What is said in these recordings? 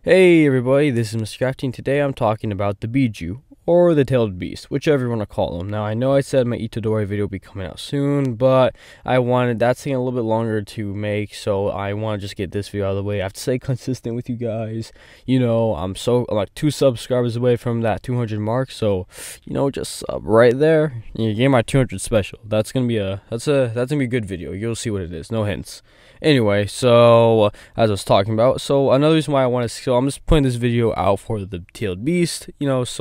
Hey everybody, this is Mr. Crafty, and today I'm talking about the Biju, or the Tailed Beast, whichever you want to call him. Now, I know I said my Itadori video will be coming out soon, but that's taking a little bit longer to make, so I want to just get this video out of the way. I have to stay consistent with you guys. I'm like 2 subscribers away from that 200 mark, so, just sub right there. You get my 200 special. That's gonna be that's gonna be a good video. You'll see what it is, no hints. Anyway, so as I was talking about, so another reason why I'm just putting this video out for the Tailed Beast, just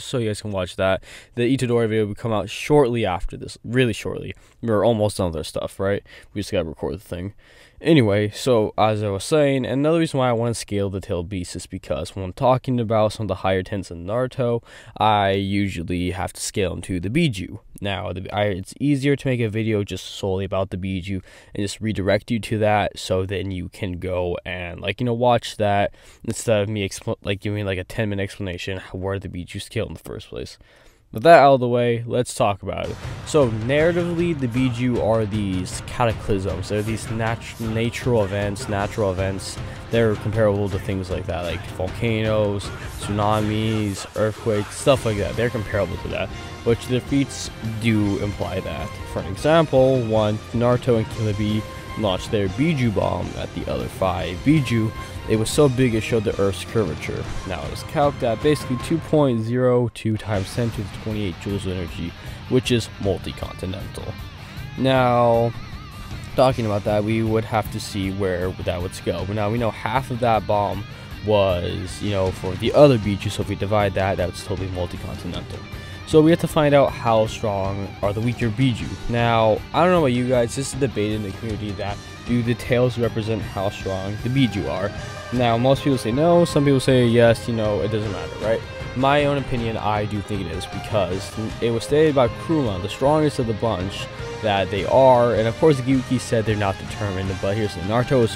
so you guys can watch that. The Itadori video will come out shortly after this, really shortly. We're almost done with our stuff, right? We just gotta record the thing. Anyway, so as I was saying, another reason why I want to scale the Tailed Beast is because when I'm talking about some of the higher tens in Naruto, I usually have to scale them to the Biju. Now, it's easier to make a video just solely about the Biju and just redirect you to that, so then you can go and watch that instead of me giving like a 10-minute explanation where the Biju scaled in the first place. With that out of the way, let's talk about it. So, narratively, the Biju are these cataclysms. They're these natural events. They're comparable to things like that, like volcanoes, tsunamis, earthquakes, stuff like that. They're comparable to that, which the feats do imply that. For an example, Naruto and Killer Bee launched their Biju bomb at the other 5 Biju. It was so big it showed the Earth's curvature. Now, it was calculated at basically 2.02 times 10 to the 28 joules of energy, which is multi-continental. Now, talking about that, we would have to see where that would go. But now we know half of that bomb was, for the other Biju, so if we divide that, that would still be multi-continental. So we have to find out how strong are the weaker Biju. Now, I don't know about you guys, this is a debate in the community that do the tails represent how strong the Biju are. Now, most people say no, some people say yes, it doesn't matter, right? My own opinion, I do think it is, because it was stated by Kurama, the strongest of the bunch, that they are, and of course Gyuki said they're not determined, but here's the Naruto is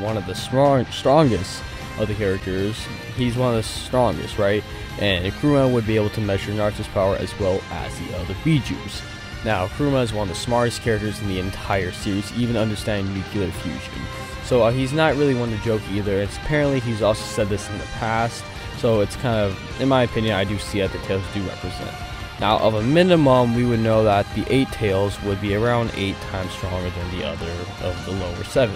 one of the strongest of the characters. He's one of the strongest, right? And Kurama would be able to measure Naruto's power as well as the other Bijus. Now, Kurama is one of the smartest characters in the entire series, even understanding nuclear fusion. So he's not really one to joke either. Apparently he's also said this in the past, so it's kind of, in my opinion, I do see that the tails do represent. Now, of a minimum, we would know that the 8 tails would be around 8 times stronger than the other of the lower 7.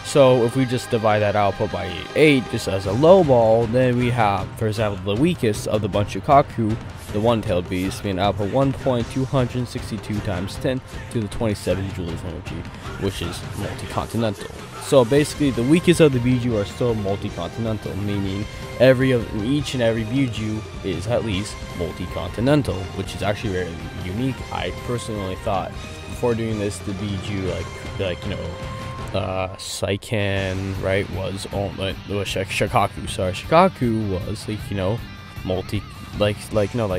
So if we just divide that output by 8 just as a low ball, then we have, for example, the weakest of the bunch of Kaku, the one-tailed beast, being output 1.262 times 10 to the 27 joules of energy, which is multi-continental. So basically, the weakest of the Biju are still multi-continental, meaning each and every Biju is at least multi-continental, which is actually very unique. I personally thought before doing this, the Biju Saiken, right, was Shikaku. Sorry, Shikaku was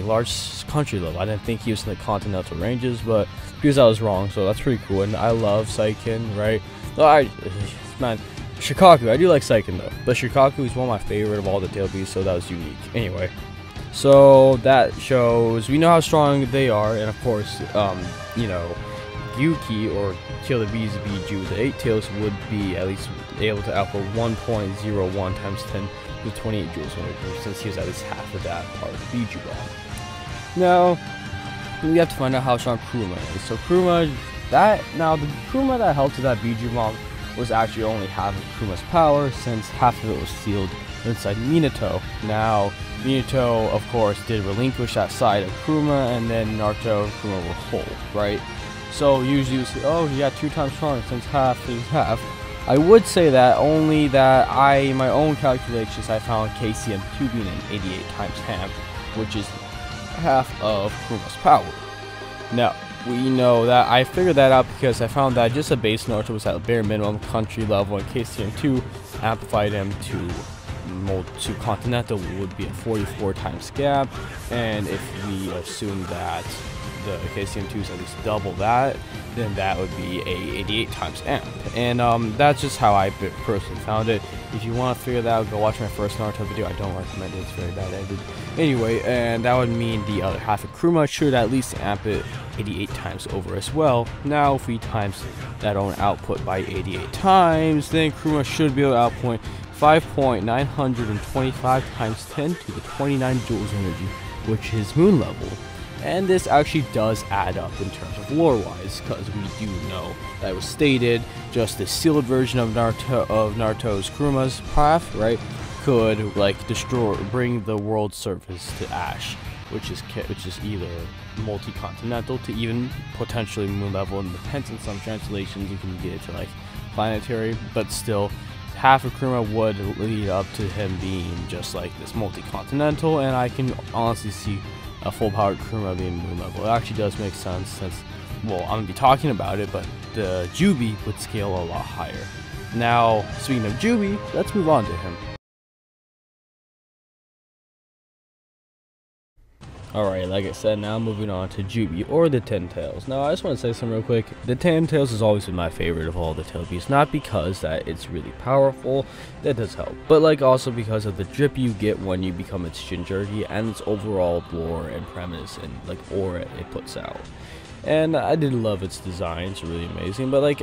large country level. I didn't think he was in the continental ranges, but because I was wrong, so that's pretty cool. And I love Saiken, right? Man, Shikaku, I do like Saiken though, but Shikaku is one of my favorite of all the tail beasts, so that was unique. Anyway, so that shows we know how strong they are, and of course, Gyuki or Killer Bee's Biju, the 8 tails would be at least able to output 1.01 times 10 to 28 joules of energy, since he was at least half of that part of the Biju bomb. Now, we have to find out how strong Kurama is. So the Kurama that helped with that Biju bomb was actually only half of Kurama's power, since half of it was sealed inside Minato. Now, Minato, of course, did relinquish that side of Kurama, and then Naruto and Kurama were whole, right? So usually you say, oh, he got 2 times stronger since half is half. I would say that only that in my own calculations, I found KCM2 being an 88 times half, which is half of Kurama's power. Now, we know that I figured that out because I found that just a base Naruto was at bare minimum country level, and KCM2 amplified him to continental would be a 44 times gap, and if we assume that the KCM2 is at least double that, then that would be a 88 times amp. And that's just how I personally found it. If you want to figure that out, go watch my first Naruto video. I don't recommend it, it's very bad edited. Anyway, and that would mean the other half of Kurama should at least amp it 88 times over as well. Now, if we times that own output by 88 times, then Kurama should be able to output 5.925 times 10 to the 29 joules energy, which is moon level. And this actually does add up in terms of lore-wise, because we do know that it was stated just the sealed version of Naruto's Kuruma's path, right, could like bring the world's surface to ash, which is either multi-continental to even potentially moon level, and depends in some translations you can get it to like planetary, but still half of Kuruma would lead up to him being just like this multi-continental, and I can honestly see a full-powered Kuruma being moon level. It actually does make sense since, well, I'm gonna be talking about it, but the Jubi would scale a lot higher. Now, speaking of Jubi, let's move on to him. Alright, like I said, now moving on to Jubi, or the Ten Tails. Now, I just want to say something real quick. The Ten Tails has always been my favorite of all the tail beasts, not because that it's really powerful, that does help, but like also because of the drip you get when you become its Jinchuriki, and its overall lore and premise and like aura it puts out. And I did love its design, it's really amazing, but like,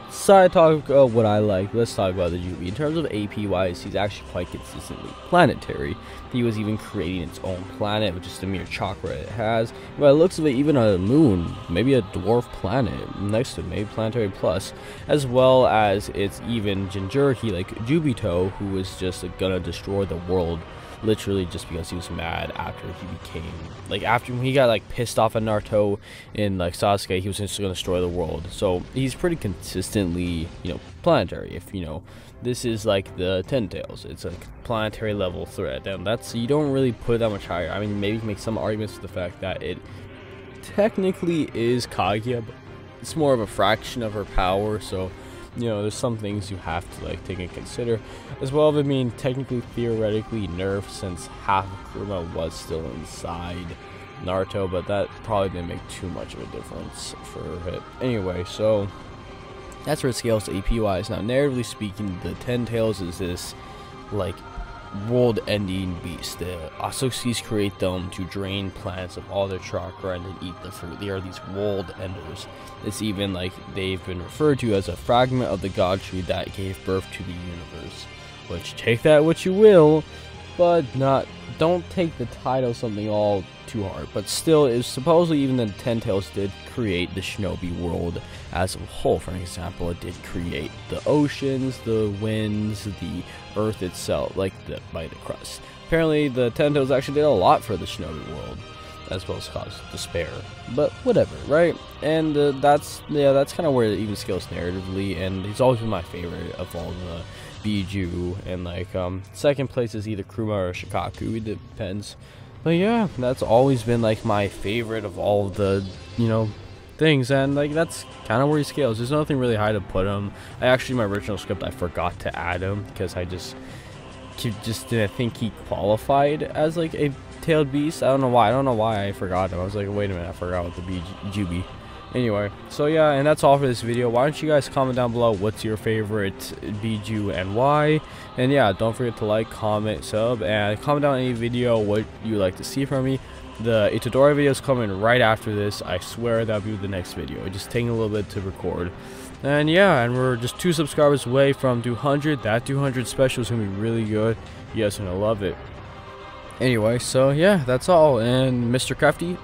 side talk what I like, let's talk about the Jubi. In terms of AP wise, he's actually quite consistently planetary. He was even creating its own planet, which is the mere chakra it has. By the looks of it, even a moon, maybe a dwarf planet next to it, maybe Planetary Plus, as well as its even Jinchuriki like Jubito, who was just gonna destroy the world literally just because he was mad after he became, like, after he got like pissed off at Naruto in like Sasuke, he was just gonna destroy the world. So he's pretty consistently, you know, planetary. If you know, this is like the Ten Tails, it's a planetary level threat, and that's, you don't really put it that much higher. I mean, maybe make some arguments for the fact that it technically is Kaguya, but it's more of a fraction of her power, so you know, there's some things you have to like take and consider, as well as I mean technically theoretically nerfed since half of Kuruma was still inside Naruto, but that probably didn't make too much of a difference for it. Anyway, so that's where it scales to AP wise. Now, narratively speaking, the Ten Tails is this like world-ending beast. The Asoxis create them to drain planets of all their chakra and then eat the fruit. They are these world enders. It's even like they've been referred to as a fragment of the god tree that gave birth to the universe. Which, take that what you will, but don't take the title something all too hard. But still, is supposedly even the Ten Tails did create the Shinobi world as a whole. For example, it did create the oceans, the winds, the earth itself, like by the crust. Apparently, the Ten Tails actually did a lot for the Shinobi world, as well as cause despair. But whatever, right? And that's kind of where it even scales narratively, and he's always been my favorite of all the Biju. And like second place is either Kuruma or Shikaku, it depends. But yeah, that's always been like my favorite of all the, you know, things, and like that's kind of where he scales. There's nothing really high to put him. My original script, I forgot to add him because I just didn't think he qualified as like a tailed beast. I don't know why I forgot him. I was like, wait a minute, I forgot what the Jubi. Anyway, so yeah, and that's all for this video. Why don't you guys comment down below what's your favorite Biju and why? And yeah, don't forget to like, comment, sub, and comment down any video what you like to see from me. The Itadori video is coming right after this. I swear that'll be the next video. It's just taking a little bit to record. And yeah, and we're just 2 subscribers away from 200. That 200 special is gonna be really good. You guys are gonna love it. Anyway, so yeah, that's all. And Mr. Crafty